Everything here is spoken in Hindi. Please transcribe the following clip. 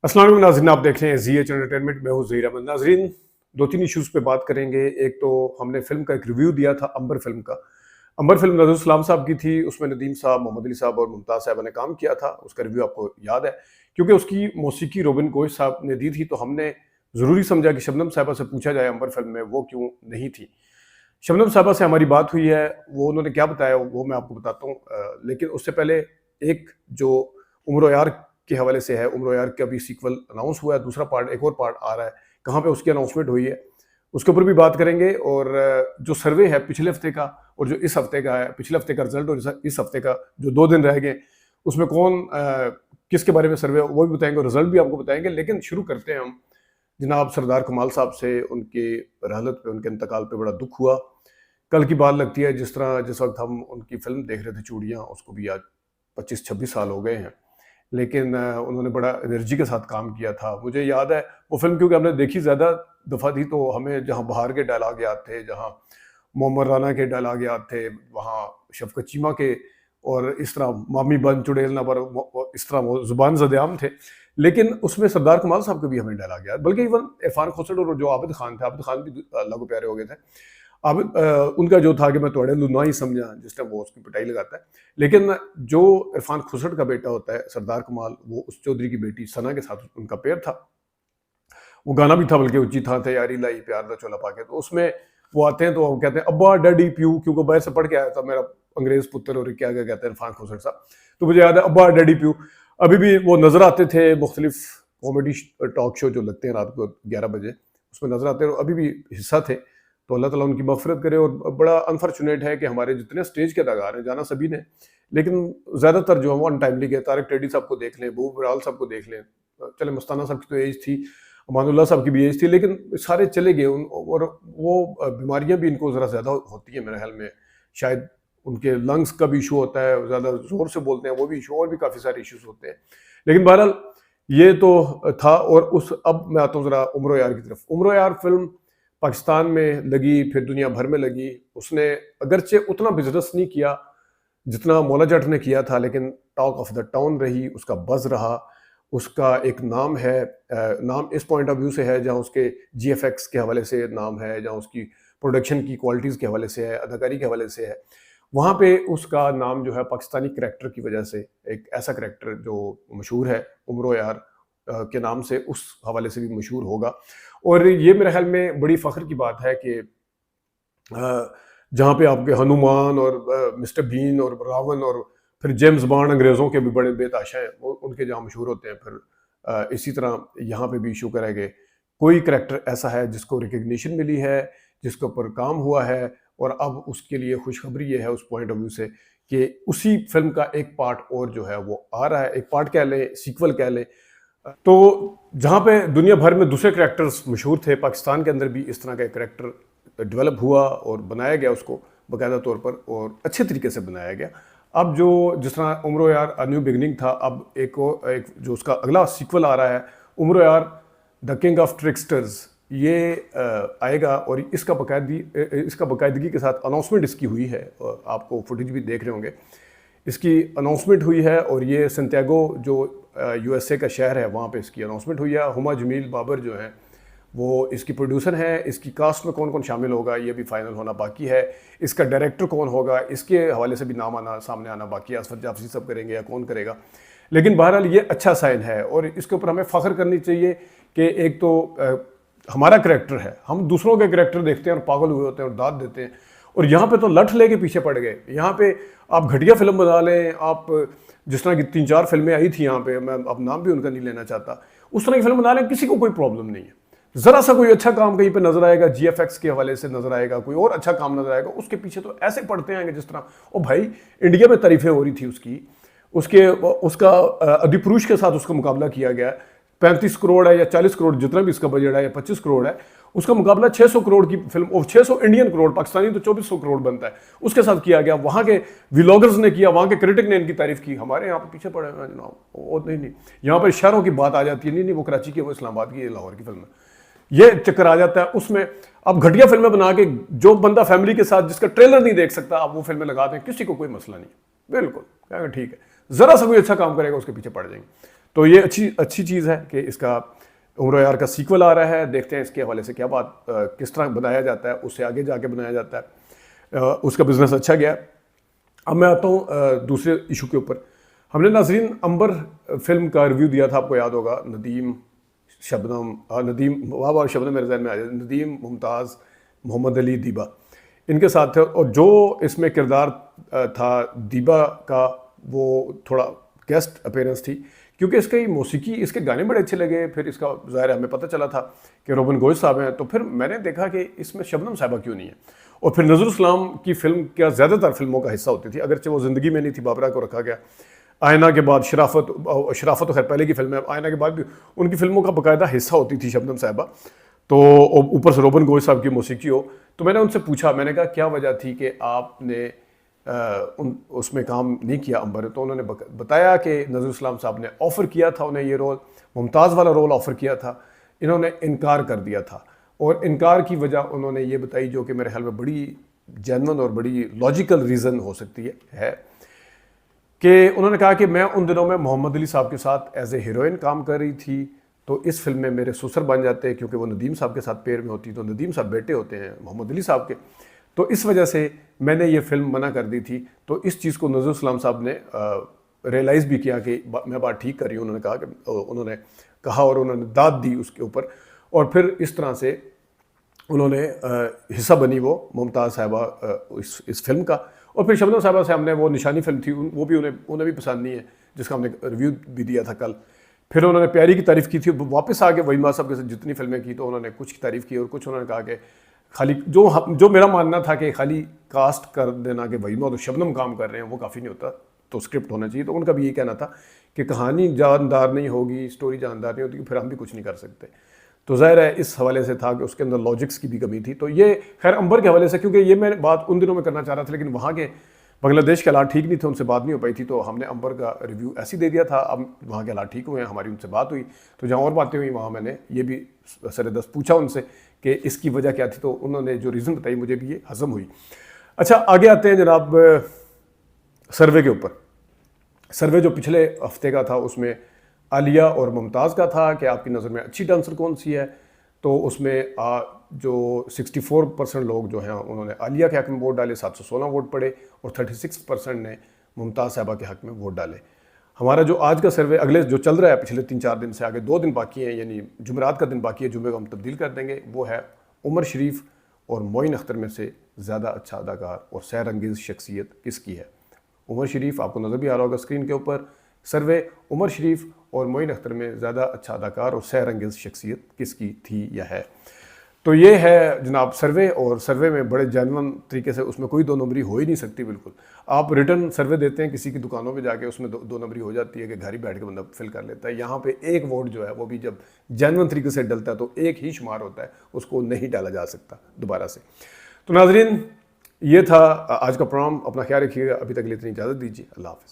अस्सलाम वालेकुम नाज़रीन, आप देख रहे हैं ज़ी एच एंटरटेनमेंट। मैं हूँ ज़हीर अहमद। नाज़रीन, दो तीन इश्यूज़ पे बात करेंगे। एक तो हमने फ़िल्म का एक रिव्यू दिया था अंबर फ़िल्म का। अंबर फ़िल्म नज़रुल सलाम साहब की थी। उसमें नदीम साहब, मोहम्मद अली साहब और मुमताज़ साहिबा ने काम किया था। उसका रिव्यू आपको याद है, क्योंकि उसकी मौसीकी रोबिन गोश साहब ने दी थी, तो हमने ज़रूरी समझा कि शबनम साहिबा से पूछा जाए अंबर फ़िल्म में वो क्यों नहीं थी। शबनम साहिबा से हमारी बात हुई है, वो उन्होंने क्या बताया वो मैं आपको बताता हूँ। लेकिन उससे पहले एक जो उम्र यार के हवाले से है, उम्र यार का भी सीक्वल अनाउंस हुआ है, दूसरा पार्ट, एक और पार्ट आ रहा है, कहाँ पे उसकी अनाउंसमेंट हुई है, उसके ऊपर भी बात करेंगे। और जो सर्वे है पिछले हफ्ते का और जो इस हफ्ते का है, पिछले हफ्ते का रिजल्ट और इस हफ्ते का जो 2 दिन रह गए, उसमें कौन किसके बारे में सर्वे वो भी बताएंगे और रिजल्ट भी आपको बताएंगे। लेकिन शुरू करते हैं हम जनाब सरदार कमाल साहब से। उनके रहलत पे, उनके इंतकाल पे बड़ा दुख हुआ। कल की बात लगती है, जिस वक्त हम उनकी फिल्म देख रहे थे चूड़ियाँ, उसको भी आज 25-26 साल हो गए हैं। लेकिन उन्होंने बड़ा एनर्जी के साथ काम किया था। मुझे याद है वो फिल्म, क्योंकि हमने देखी ज़्यादा दफ़ा थी, तो हमें जहाँ बहार के डायलॉग याद थे, जहाँ मोहम्मद राना के डायलॉग याद थे, वहाँ शफकत चीमा के, और इस तरह मामी बन चुड़ैल ना पर इस तरह वो ज़ुबान ज़द-ए-आम थे। लेकिन उसमें सरदार कमाल साहब के भी हमें डायलॉग याद, बल्कि इवन इरफान खोसर और जो आबिद खान थे, आबिद खान भी अल्लाह को प्यारे हो गए थे। आबिद उनका जो था कि मैं तोड़े लू ना ही समझा, जिस टाइम वो उसकी पिटाई लगाता है। लेकिन जो इरफान खुसर का बेटा होता है सरदार कमाल, वो उस चौधरी की बेटी सना के साथ उनका पेयर था। वो गाना भी था, बल्कि उच्ची था तैयारी लाई प्यार दा चोला पाके। तो उसमें वो आते हैं तो वो कहते हैं अब्बा डैडी प्यू, क्योंकि बाहर से पढ़ के आया था मेरा अंग्रेज पुत्र, और क्या क्या कहते हैं इरफान खुसर साहब। तो मुझे याद है अब्बा डैडी प्यू। अभी भी वो नजर आते थे मुख्तलिफ कॉमेडी टॉक शो जो लगते हैं रात को 11 बजे, उसमें नजर आते हैं, अभी भी हिस्सा थे। तो अल्लाह ताला उनकी मगफरत करे। और बड़ा अनफॉर्चुनेट है कि हमारे जितने स्टेज के अदाकार हैं, जाना सभी ने, लेकिन ज़्यादातर जो है वो अनटाइमली गए। तारिक टेडी साहब को देख लें, बूब बराल साहब को देख लें, चले मस्ताना साहब की तो एज थी, अमानुल्लाह साहब की भी एज थी, लेकिन सारे चले गए। और वो बीमारियां भी इनको ज़रा ज़्यादा होती हैं मेरे ख्याल में। शायद उनके लंग्स का भी इशू होता है, ज़्यादा ज़ोर से बोलते हैं वो भी इशू, और भी काफ़ी सारे इश्यूज होते हैं। लेकिन बहरहाल ये तो था। और उस अब मैं आता हूँ ज़रा उम्र यार की तरफ। उम्र यार फिल्म पाकिस्तान में लगी, फिर दुनिया भर में लगी। उसने अगरचे उतना बिजनेस नहीं किया जितना मौला जट ने किया था, लेकिन टॉक ऑफ द टाउन रही, उसका बज़ रहा, उसका एक नाम है। नाम इस पॉइंट ऑफ व्यू से है जहाँ उसके जीएफएक्स के हवाले से नाम है, जहाँ उसकी प्रोडक्शन की क्वालिटीज़ के हवाले से है, अदाकारी के हवाले से है। वहाँ पे उसका नाम जो है पाकिस्तानी करैक्टर की वजह से, एक ऐसा करैक्टर जो मशहूर है उम्र यार के नाम से, उस हवाले से भी मशहूर होगा। और ये मेरे ख्याल में बड़ी फ़ख्र की बात है कि जहाँ पे आपके हनुमान और मिस्टर बीन और रावण और फिर जेम्स बॉन्ड अंग्रेज़ों के भी बड़े बेताशा हैं, वो उनके जहाँ मशहूर होते हैं। फिर इसी तरह यहाँ पे भी शुक्र है कि कोई करैक्टर ऐसा है जिसको रिकग्निशन मिली है, जिसके ऊपर काम हुआ है। और अब उसके लिए खुशखबरी ये है उस पॉइंट ऑफ व्यू से कि उसी फिल्म का एक पार्ट और जो है वो आ रहा है। एक पार्ट कह लें, सीक्वल कह लें। तो जहाँ पे दुनिया भर में दूसरे करैक्टर्स मशहूर थे, पाकिस्तान के अंदर भी इस तरह का एक करैक्टर डेवलप हुआ और बनाया गया उसको बाकायदा तौर पर, और अच्छे तरीके से बनाया गया। अब जो जिस तरह उम्र यार अ न्यू बिगनिंग था, अब एक जो उसका अगला सीक्वल आ रहा है, उम्र यार द किंग ऑफ ट्रिक्स्टर्स, ये आएगा। और इसका बाकायदगी के साथ अनाउंसमेंट इसकी हुई है, और आपको फुटेज भी देख रहे होंगे। इसकी अनाउंसमेंट हुई है, और ये सैंटियागो जो यूएसए का शहर है, वहाँ पे इसकी अनाउंसमेंट हुई है। हुमा जमील बाबर जो हैं वो इसकी प्रोड्यूसर हैं। इसकी कास्ट में कौन कौन शामिल होगा ये भी फाइनल होना बाकी है। इसका डायरेक्टर कौन होगा, इसके हवाले से भी नाम सामने आना बाकी है। असफर जाफरी सब करेंगे या कौन करेगा, लेकिन बहरहाल ये अच्छा साइन है। और इसके ऊपर हमें फ़ख्र करनी चाहिए कि एक तो हमारा करैक्टर है, हम दूसरों के करैक्टर देखते हैं और पागल हुए होते हैं और दाद देते हैं, और यहाँ पे तो लठ लेके पीछे पड़ गए। यहाँ पे आप घटिया फिल्म बना लें, आप जिस तरह की 3-4 फिल्में आई थी यहाँ पे, मैं अब नाम भी उनका नहीं लेना चाहता, उस तरह की फिल्म बना लें, किसी को कोई प्रॉब्लम नहीं है। ज़रा सा कोई अच्छा काम कहीं पे नजर आएगा, जीएफएक्स के हवाले से नजर आएगा, कोई और अच्छा काम नजर आएगा, उसके पीछे तो ऐसे पड़ते हैं जिस तरह ओ भाई इंडिया में तारीफें हो रही थी उसका अधिपुरुष के साथ उसका मुकाबला किया गया। 35 करोड़ है या 40 करोड़, जितना भी इसका बजट है, या 25 करोड़ है, उसका मुकाबला 600 करोड़ की फिल्म, और 600 इंडियन करोड़, पाकिस्तानी तो 2400 करोड़ बनता है, उसके साथ किया गया। वहाँ के व्लॉगर्स ने किया, वहाँ के क्रिटिक ने इनकी तारीफ की। हमारे यहाँ पे पीछे पड़े हैं जनाब, वो नहीं, यहाँ पर शहरों की बात आ जाती है, नहीं वो कराची की, वो इस्लामाबाद की, लाहौर की फिल्म है, ये चक्कर आ जाता है उसमें। अब घटिया फिल्में बना के जो बंदा फैमिली के साथ जिसका ट्रेलर नहीं देख सकता, आप वो फिल्में लगा दें, किसी को कोई मसला नहीं, बिल्कुल ठीक है। जरा सा कोई अच्छा काम करेगा उसके पीछे पड़ जाएंगे। तो ये अच्छी चीज़ है कि इसका उम्र यार का सीक्वल आ रहा है। देखते हैं इसके हवाले से क्या बात किस तरह बनाया जाता है, उससे आगे जाके बनाया जाता है। उसका बिज़नेस अच्छा गया। अब मैं आता हूँ दूसरे इशू के ऊपर। हमने नाज़रीन अंबर फिल्म का रिव्यू दिया था, आपको याद होगा। नदीम, शबनम, नदीम, वाह शबनम मेरे जहन में आ जाए, नदीम, मुमताज़, मोहम्मद अली, दीबा, इनके साथ थे। और जो इसमें किरदार था दीबा का, वो थोड़ा गेस्ट अपीयरेंस थी, क्योंकि इसकी मौसीकी, इसके गाने बड़े अच्छे लगे। फिर इसका ज़ाहिर है हमें पता चला था कि रोबन गोश साहब हैं, तो फिर मैंने देखा कि इसमें शबनम साहिबा क्यों नहीं है। और फिर नज़रुल इस्लाम की फ़िल्म क्या ज़्यादातर फिल्मों का हिस्सा होती थी, अगरचे वो ज़िंदगी में नहीं थी, बाबरा को रखा गया। आयना के बाद शराफत तो खैर पहले की फिल्म है, आयना के बाद भी उनकी फिल्मों का बाकायदा हिस्सा होती थी शबनम साहिबा। तो ऊपर से रोबन गोश साहब की मौसीकी हो। तो मैंने उनसे पूछा, मैंने कहा क्या वजह थी कि आपने उसमें काम नहीं किया अंबर। तो उन्होंने बताया कि नज़रुल इस्लाम साहब ने ऑफ़र किया था उन्हें ये रोल, मुमताज़ वाला रोल ऑफ़र किया था, इन्होंने इनकार कर दिया था। और इनकार की वजह उन्होंने ये बताई, जो कि मेरे ख्याल में बड़ी जेन्युइन और बड़ी लॉजिकल रीज़न हो सकती है कि उन्होंने कहा कि मैं उन दिनों में मोहम्मद अली साहब के साथ एज ए हीरोइन काम कर रही थी, तो इस फिल्म में मेरे ससुर बन जाते हैं, क्योंकि वो नदीम साहब के साथ पेयर में होती, तो नदीम साहब बेटे होते हैं मोहम्मद अली साहब के। तो इस वजह से मैंने ये फिल्म मना कर दी थी। तो इस चीज़ को नज़रुल इस्लाम साहब ने रियलाइज़ भी किया कि मैं बात ठीक कर रही हूँ। उन्होंने कहा और उन्होंने दाद दी उसके ऊपर। और फिर इस तरह से उन्होंने हिस्सा बनी वो मुमताज़ साहिबा इस फिल्म का। और फिर शबनम साहिबा से हमने वो निशानी फिल्म थी, वो भी उन्हें भी पसंद नहीं है, जिसका हमने रिव्यू भी दिया था कल। फिर उन्होंने प्यारी की तारीफ़ की थी, वापस आके वहीमा साहब के साथ जितनी फिल्में की, तो उन्होंने कुछ की तारीफ़ की और कुछ उन्होंने कहा कि खाली जो मेरा मानना था कि खाली कास्ट कर देना कि वहीमा तो शबनम काम कर रहे हैं, वो काफ़ी नहीं होता, तो स्क्रिप्ट होना चाहिए। तो उनका भी यही कहना था कि कहानी जानदार नहीं होगी, स्टोरी जानदार नहीं होती, फिर हम भी कुछ नहीं कर सकते। तो ज़ाहिर है इस हवाले से था कि उसके अंदर लॉजिक्स की भी कमी थी। तो ये खैर अंबर के हवाले से, क्योंकि ये मैं बात उन दिनों में करना चाह रहा था, लेकिन वहाँ के बांग्लादेश के हालात ठीक नहीं थे, उनसे बात नहीं हो पाई थी, तो हमने अंबर का रिव्यू ऐसे ही दे दिया था। अब वहाँ के हालात ठीक हुए हैं, हमारी उनसे बात हुई, तो जहाँ और बातें हुई वहाँ मैंने ये भी सरेदस्त पूछा उनसे कि इसकी वजह क्या थी। तो उन्होंने जो रीज़न बताई, मुझे भी ये हज़म हुई। अच्छा, आगे आते हैं जनाब सर्वे के ऊपर। सर्वे जो पिछले हफ्ते का था, उसमें आलिया और मुमताज़ का था कि आपकी नज़र में अच्छी डांसर कौन सी है। तो उसमें जो 64% लोग जो हैं उन्होंने आलिया के हक़ में वोट डाले, 716 वोट पड़े, और 36% ने मुमताज़ साहिबा के हक़ में वोट डाले। हमारा जो आज का सर्वे अगले जो चल रहा है पिछले 3-4 दिन से, आगे 2 दिन बाकी हैं, यानी जुमेरात का दिन बाकी है, जुमे को हम तब्दील कर देंगे, वो है उमर शरीफ और मोइन अख्तर में से ज़्यादा अच्छा अदाकार और सैर अंगेज़ शख्सियत किसकी है। उमर शरीफ आपको नज़र भी आ रहा होगा स्क्रीन के ऊपर, सर्वे उमर शरीफ और मोइन अख्तर में ज़्यादा अच्छा अदाकार और सैर अंगेज़ शख्सियत किसकी थी या है। तो ये है जनाब सर्वे, और सर्वे में बड़े जेन्युइन तरीके से, उसमें कोई 2 नंबरी हो ही नहीं सकती बिल्कुल। आप रिटर्न सर्वे देते हैं किसी की दुकानों में जाके, उसमें 2 नंबरी हो जाती है कि घर ही बैठ के बंदा फिल कर लेता है। यहाँ पे एक वोट जो है वो भी जब जेन्युइन तरीके से डलता है तो एक ही शुमार होता है, उसको नहीं डाला जा सकता दोबारा से। तो नाजरीन, ये था आज का प्रोग्राम। अपना ख्याल रखिएगा। अभी तक के लिए इतनी इजाज़त दीजिए। अल्लाह हाफ़िज़।